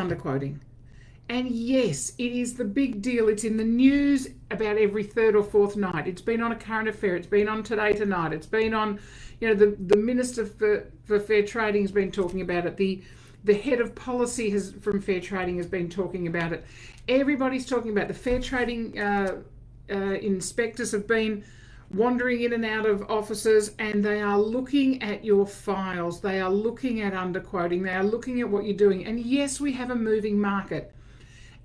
underquoting. And yes, it is the big deal. It's in the news about every third or fourth night. It's been on a current affair. It's been on Today Tonight. It's been on, the Minister for Fair Trading has been talking about it. The head of policy from Fair Trading has been talking about it. Everybody's talking about the Fair Trading inspectors have been wandering in and out of offices, and they are looking at your files. They are looking at underquoting. They are looking at what you're doing. And yes, we have a moving market.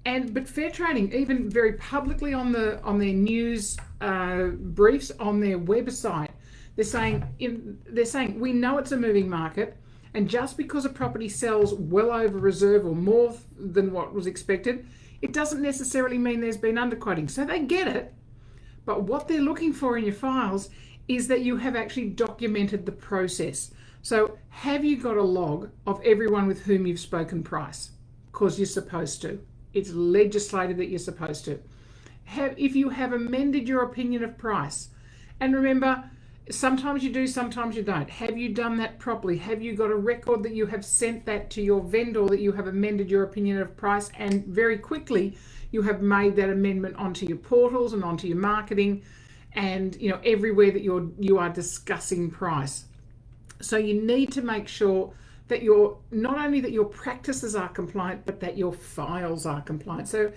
But Fair Trading, even very publicly on their news briefs on their website, they're saying we know it's a moving market, and just because a property sells well over reserve or more than what was expected, it doesn't necessarily mean there's been underquoting. So they get it, but what they're looking for in your files is that you have actually documented the process. So have you got a log of everyone with whom you've spoken price? Because you're supposed to. It's legislated that you're supposed to. If you have amended your opinion of price, and remember, sometimes you do, sometimes you don't. Have you done that properly? Have you got a record that you have sent that to your vendor that you have amended your opinion of price, and very quickly you have made that amendment onto your portals and onto your marketing and everywhere that you are discussing price. So you need to make sure that not only that your practices are compliant, but that your files are compliant. So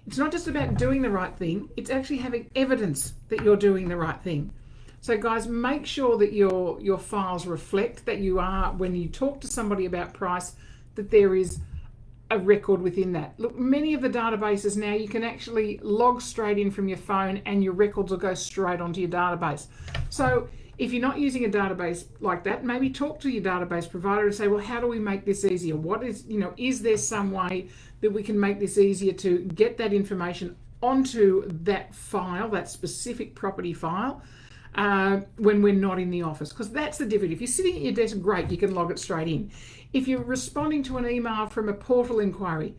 it's not just about doing the right thing, it's actually having evidence that you're doing the right thing. So guys, make sure that your files reflect that you are, when you talk to somebody about price, that there is a record within that. Look, many of the databases now, you can actually log straight in from your phone and your records will go straight onto your database. So if you're not using a database like that, maybe talk to your database provider and say, well, how do we make this easier? What is there some way that we can make this easier to get that information onto that file, that specific property file, when we're not in the office? Because that's the difference. If you're sitting at your desk, great, you can log it straight in. If you're responding to an email from a portal inquiry,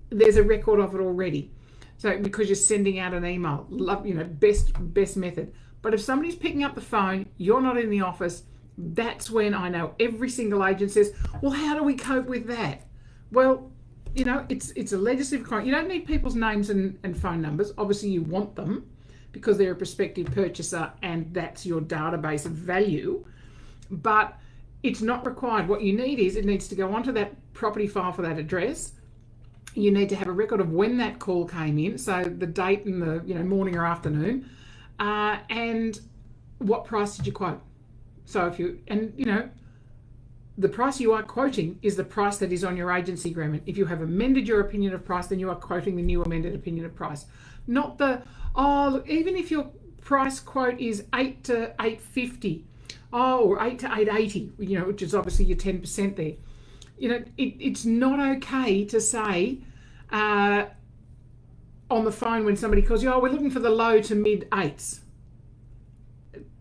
there's a record of it already. So because you're sending out an email, best method. But if somebody's picking up the phone, you're not in the office, that's when I know every single agent says, well, how do we cope with that? Well, it's a legislative crime. You don't need people's names and phone numbers. Obviously you want them because they're a prospective purchaser and that's your database of value. But it's not required. What you need is, it needs to go onto that property file for that address. You need to have a record of when that call came in, so the date and the morning or afternoon. And what price did you quote? So the price you are quoting is the price that is on your agency agreement. If you have amended your opinion of price, then you are quoting the new amended opinion of price. Not even if your price quote is 8 to 850, or 8 to 880, which is obviously your 10% there. It's not okay to say, on the phone when somebody calls you, we're looking for the low to mid 8s.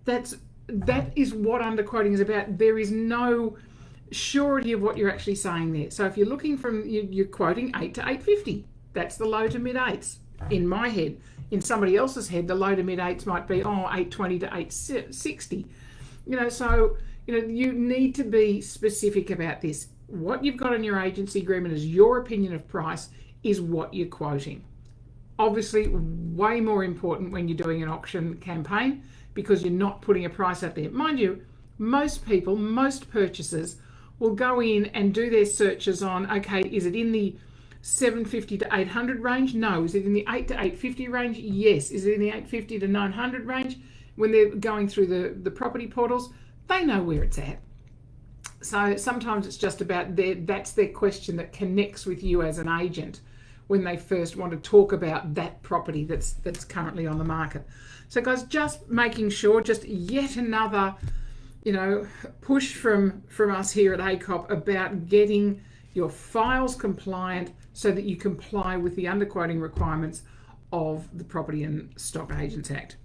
That is what underquoting is about. There is no surety of what you're actually saying there. So if you're looking you're quoting 8 to 850, that's the low to mid 8s. In my head, in somebody else's head, the low to mid 8s might be 820 to 860. You need to be specific about this. What you've got in your agency agreement is your opinion of price, is what you're quoting. Obviously, way more important when you're doing an auction campaign, because you're not putting a price out there. Mind you, most purchasers will go in and do their searches on, okay, is it in the 750 to 800 range? No. Is it in the 8 to 850 range? Yes. Is it in the 850 to 900 range? When they're going through the property portals, they know where it's at. So sometimes it's just about that's their question that connects with you as an agent when they first want to talk about that property that's currently on the market. So guys, just making sure, just yet another push from us here at ACOP about getting your files compliant so that you comply with the underquoting requirements of the Property and Stock Agents Act.